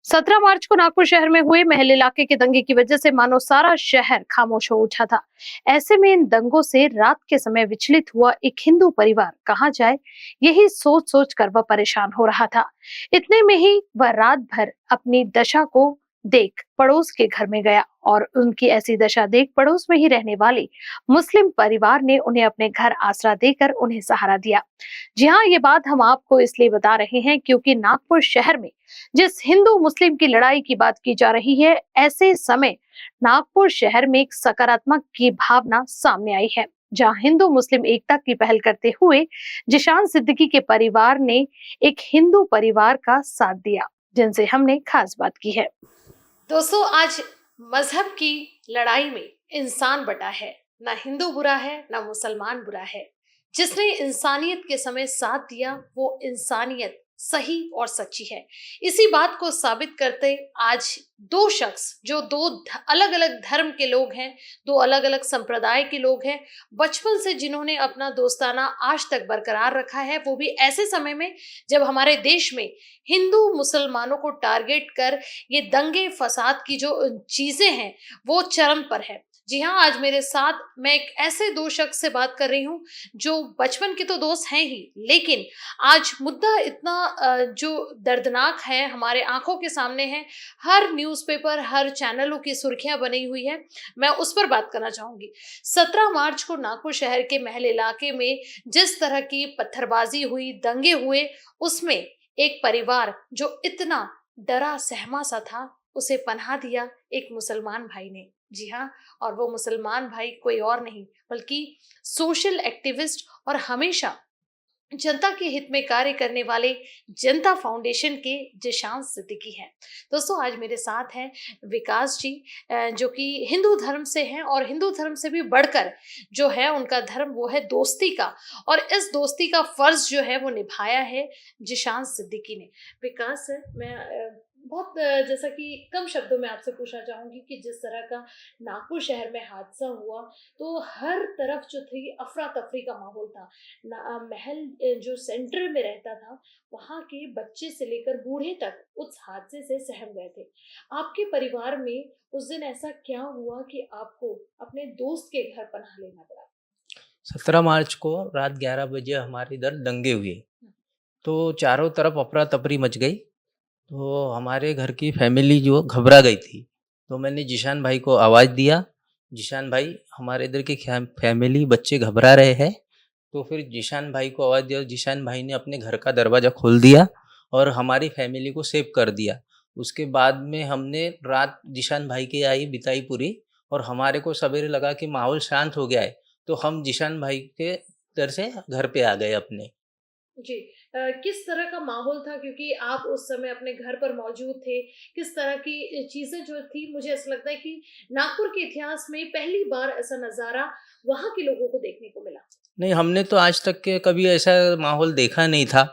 17 मार्च को नागपुर शहर में हुए महल इलाके के दंगे की वजह से मानो सारा शहर खामोश हो उठा था। ऐसे में इन दंगों से रात के समय विचलित हुआ एक हिंदू परिवार कहां जाए, यही सोच सोच कर वह परेशान हो रहा था। इतने में ही वह रात भर अपनी दशा को देख पड़ोस के घर में गया और उनकी ऐसी दशा देख पड़ोस में ही रहने वाले मुस्लिम परिवार ने उन्हें अपने घर आसरा देकर उन्हें सहारा दिया। जी हाँ, ये बात हम आपको इसलिए बता रहे हैं क्योंकि नागपुर शहर में जिस हिंदू मुस्लिम की लड़ाई की बात की जा रही है, ऐसे समय नागपुर शहर में एक सकारात्मक की भावना सामने आई है, जहां हिंदू मुस्लिम एकता की पहल करते हुए जिशान सिद्दीकी के परिवार ने एक हिंदू परिवार का साथ दिया, जिनसे हमने खास बात की है। दोस्तों, आज मजहब की लड़ाई में इंसान बटा है, ना हिंदू बुरा है ना मुसलमान बुरा है। जिसने इंसानियत के समय साथ दिया वो इंसानियत सही और सच्ची है। इसी बात को साबित करते आज दो शख्स जो दो अलग अलग धर्म के लोग हैं, दो अलग अलग संप्रदाय के लोग हैं, बचपन से जिन्होंने अपना दोस्ताना आज तक बरकरार रखा है, वो भी ऐसे समय में जब हमारे देश में हिंदू मुसलमानों को टारगेट कर ये दंगे फसाद की जो चीजें हैं वो चरम पर है। जी हाँ, आज मेरे साथ मैं एक ऐसे दो शख्स से बात कर रही हूँ जो बचपन के तो दोस्त हैं ही, लेकिन आज मुद्दा इतना जो दर्दनाक है हमारे आंखों के सामने है। हर न्यूज़पेपर, हर चैनलों की सुर्खियां बनी हुई है। मैं उस पर बात करना चाहूंगी। 17 मार्च को नागपुर शहर के महल इलाके में जिस तरह की पत्थरबाजी हुई, दंगे हुए, उसमें एक परिवार जो इतना डरा सहमा सा था, उसे पनाह दिया एक मुसलमान भाई ने। जी हाँ, और वो मुसलमान भाई कोई और नहीं बल्कि सोशल एक्टिविस्ट और हमेशा जनता के हित में कार्य करने वाले जनता फाउंडेशन के जिशान सिद्दीकी हैं। दोस्तों, आज मेरे साथ हैं विकास जी, जो कि हिंदू धर्म से हैं और हिंदू धर्म से भी बढ़कर जो है उनका धर्म वो है दोस्ती का, और इस दोस्ती का फर्ज जो है वो निभाया है जिशान सिद्दीकी ने। विकास सर, मैं बहुत जैसा कि कम शब्दों में आपसे पूछना चाहूंगी कि जिस तरह का नागपुर शहर में हादसा हुआ तो हर तरफ जो थी अफरा तफरी का माहौल था। महल जो सेंटर में रहता था, वहां के बच्चे से लेकर बूढ़े तक उस हादसे से सहम गए थे। आपके परिवार में उस दिन ऐसा क्या हुआ कि आपको अपने दोस्त के घर पनाह लेना पड़ा? 17 मार्च को रात 11 बजे हमारे इधर दंगे हुए। तो चारों तरफ अफरा तफरी मच गई। तो हमारे घर की फैमिली जो घबरा गई थी। तो मैंने जिशान भाई को आवाज़ दिया, जिशान भाई हमारे इधर की फैमिली बच्चे घबरा रहे हैं। तो फिर जिशान भाई को आवाज़ दिया, जिशान भाई ने अपने घर का दरवाज़ा खोल दिया और हमारी फैमिली को सेव कर दिया। उसके बाद में हमने रात जिशान भाई की आई बिताई पूरी, और हमारे को सवेरे लगा कि माहौल शांत हो गया है, तो हम जिशान भाई के घर से घर पे आ गए अपने। जी। किस तरह का माहौल था, क्योंकि आप उस समय अपने घर पर मौजूद थे? किस तरह की चीजें जो थी, मुझे ऐसा लगता है कि नागपुर के इतिहास में पहली बार ऐसा नजारा वहां के लोगों को देखने को मिला। नहीं, हमने तो आज तक के कभी ऐसा माहौल देखा नहीं था।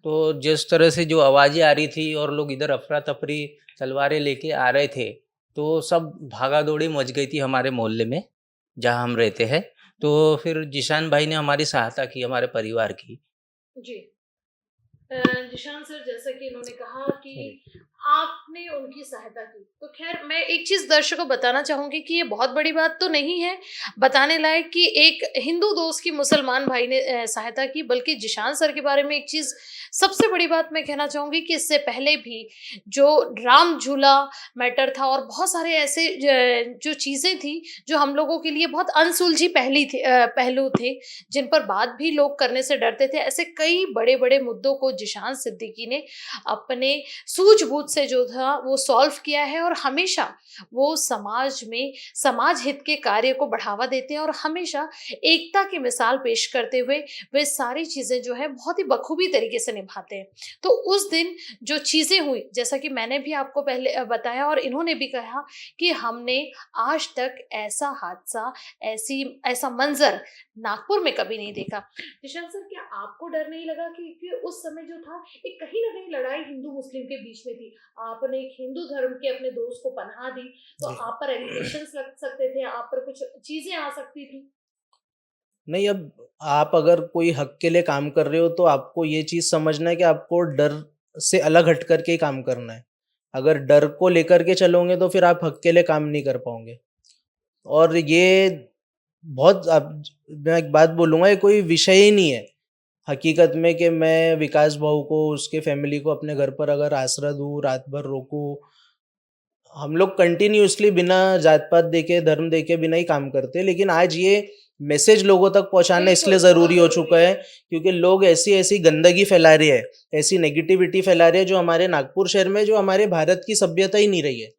तो जिस तरह से जो आवाज़ें आ रही थी और लोग इधर अफरा-तफरी तलवारें लेके आ रहे थे, तो सब भागा-दौड़ी मच गई थी हमारे मोहल्ले में, जहाँ हम रहते हैं। तो फिर जिशान भाई ने हमारी सहायता की, हमारे परिवार की। जी। निशान सर, जैसा कि इन्होंने कहा जी। कि आपने उनकी सहायता की, तो खैर मैं एक चीज दर्शकों को बताना चाहूंगी कि ये बहुत बड़ी बात तो नहीं है बताने लायक कि एक हिंदू दोस्त की मुसलमान भाई ने सहायता की, बल्कि जिशान सर के बारे में एक चीज सबसे बड़ी बात मैं कहना चाहूंगी कि इससे पहले भी जो राम झूला मैटर था और बहुत सारे ऐसे जो चीजें थी जो हम लोगों के लिए बहुत अनसुलझी पहलू थे, जिन पर बात भी लोग करने से डरते थे। ऐसे कई बड़े बड़े मुद्दों को जिशान सिद्दीकी ने अपने सूझबूझ से जो था वो सॉल्व किया है, और हमेशा वो समाज में समाज हित के कार्य को बढ़ावा देते हैं और हमेशा एकता की मिसाल पेश करते हुए वे सारी चीजें जो है बहुत ही बखूबी तरीके से निभाते हैं। तो उस दिन जो चीजें हुई, जैसा कि मैंने भी आपको पहले बताया और इन्होंने भी कहा कि हमने आज तक ऐसा हादसा, ऐसी ऐसा मंजर नागपुर में कभी नहीं देखा। निशांत सर, क्या आपको डर नहीं लगा कि उस समय जो था एक कहीं ना कहीं लड़ाई हिंदू मुस्लिम के बीच में थी? आपने एक हिंदू धर्म के अपने दोस्त को पनाह दी, तो जी। आप पर एलिगेशंस लग सकते थे, आप पर कुछ चीजें आ सकती थी। नहीं, अब आप अगर कोई हक के लिए काम कर रहे हो, तो आपको ये चीज़ समझना है कि आपको डर से अलग हट कर के ही काम करना है। अगर डर को लेकर के चलोगे तो फिर आप हक के लिए काम नहीं कर पाओगे। और ये बहुत, अब मैं एक बात बोलूँगा, ये कोई विषय ही नहीं है हकीकत में कि मैं विकास भाऊ को, उसके फैमिली को अपने घर पर अगर आसरा दूँ, रात भर रोकूँ। हम लोग कंटिन्यूअसली बिना जात-पात देखे, धर्म देखे बिना ही काम करते हैं, लेकिन आज ये मैसेज लोगों तक पहुँचाना इसलिए ज़रूरी हो चुका है क्योंकि लोग ऐसी-ऐसी गंदगी फैला रहे हैं, ऐसी नेगेटिविटी फैला रहे हैं जो हमारे नागपुर शहर में, जो हमारे भारत की सभ्यता ही नहीं रही है।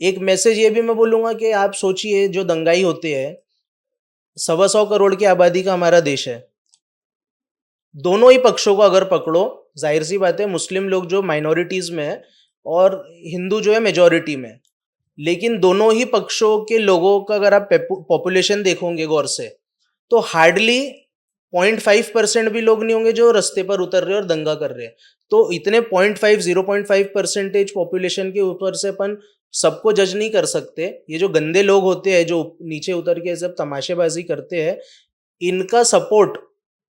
एक मैसेज ये भी मैं बोलूँगा कि आप सोचिए, जो दंगाई होते हैं, 125 करोड़ की आबादी का हमारा देश है। दोनों ही पक्षों को अगर पकड़ो, ज़ाहिर-सी बात है मुस्लिम लोग जो माइनॉरिटीज़ में है और हिंदू जो है मेजॉरिटी में है। लेकिन दोनों ही पक्षों के लोगों का अगर आप पॉपुलेशन देखोगे गौर से, तो हार्डली 0.5% भी लोग नहीं होंगे जो रास्ते पर उतर रहे हैं और दंगा कर रहे हैं। तो इतने 0.5% पॉपुलेशन के ऊपर से अपन सबको जज नहीं कर सकते। ये जो गंदे लोग होते हैं, जो नीचे उतर के सब तमाशेबाजी करते हैं, इनका सपोर्ट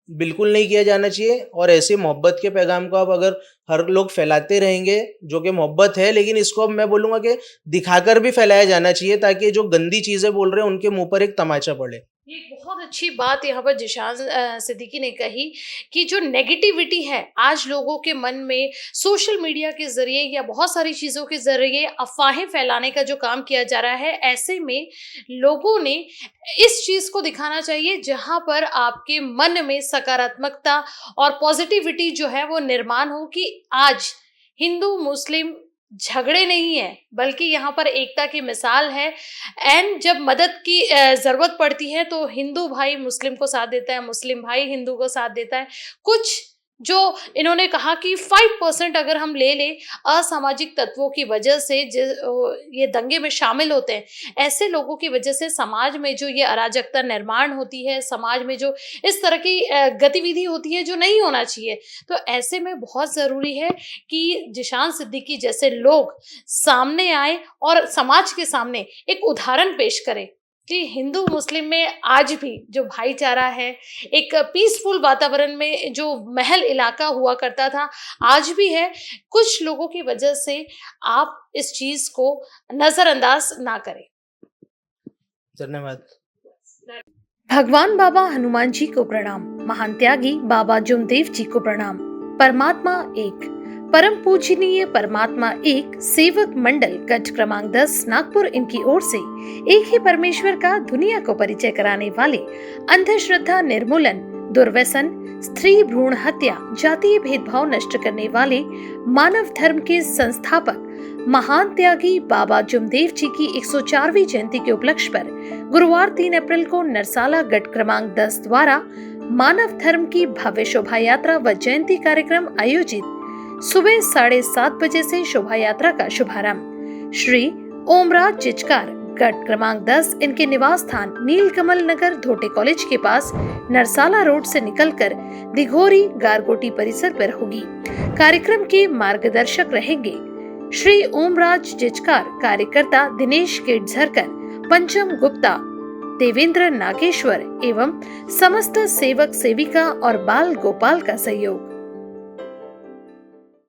बिल्कुल नहीं किया जाना चाहिए। और ऐसे मोहब्बत के पैगाम को अब अगर हर लोग फैलाते रहेंगे, जो कि मोहब्बत है, लेकिन इसको अब मैं बोलूँगा कि दिखाकर भी फैलाया जाना चाहिए ताकि जो गंदी चीज़ें बोल रहे हैं उनके मुँह पर एक तमाचा पड़े। ये बहुत अच्छी बात यहाँ पर जिशान सिद्दीकी ने कही कि जो नेगेटिविटी है आज लोगों के मन में सोशल मीडिया के जरिए या बहुत सारी चीजों के जरिए अफवाहें फैलाने का जो काम किया जा रहा है, ऐसे में लोगों ने इस चीज को दिखाना चाहिए जहां पर आपके मन में सकारात्मकता और पॉजिटिविटी जो है वो निर्माण हो कि आज हिंदू मुस्लिम झगड़े नहीं है बल्कि यहाँ पर एकता की मिसाल है। एंड जब मदद की जरूरत पड़ती है तो हिंदू भाई मुस्लिम को साथ देता है, मुस्लिम भाई हिंदू को साथ देता है। कुछ जो इन्होंने कहा कि 5% अगर हम ले लें असामाजिक तत्वों की वजह से ये दंगे में शामिल होते हैं, ऐसे लोगों की वजह से समाज में जो ये अराजकता निर्माण होती है, समाज में जो इस तरह की गतिविधि होती है जो नहीं होना चाहिए, तो ऐसे में बहुत ज़रूरी है कि जिशान सिद्दीकी जैसे लोग सामने आए और समाज के सामने एक उदाहरण पेश करें कि हिंदू मुस्लिम में आज भी जो भाईचारा है, एक पीसफुल वातावरण में जो महल इलाका हुआ करता था, आज भी है। कुछ लोगों की वजह से आप इस चीज को नजरअंदाज ना करें। धन्यवाद। भगवान बाबा हनुमान जी को प्रणाम, महान त्यागी बाबा जुमदेव जी को प्रणाम। परमात्मा एक, परम पूजनीय परमात्मा एक सेवक मंडल गट क्रमांक 10 नागपुर, इनकी ओर से एक ही परमेश्वर का दुनिया को परिचय कराने वाले अंधश्रद्धा निर्मूलन, दुर्व्यसन, स्त्री भ्रूण हत्या, जातीय भेदभाव नष्ट करने वाले मानव धर्म के संस्थापक महान त्यागी बाबा जुमदेव जी की 104वीं जयंती के उपलक्ष्य पर गुरुवार 3 अप्रैल को नरसाला गट क्रमांक 10 द्वारा मानव धर्म की भव्य शोभा यात्रा व जयंती कार्यक्रम आयोजित। सुबह 7:30 बजे से शोभा यात्रा का शुभारंभ श्री ओमराज जिचकार गट क्रमांक 10 इनके निवास स्थान नीलकमल नगर धोटे कॉलेज के पास नरसाला रोड से निकलकर दिघोरी गारगोटी परिसर पर होगी। कार्यक्रम के मार्गदर्शक रहेंगे श्री ओमराज जिचकार, कार्यकर्ता दिनेश केटझरकर, पंचम गुप्ता, देवेंद्र नागेश्वर एवं समस्त सेवक सेविका और बाल गोपाल का सहयोग।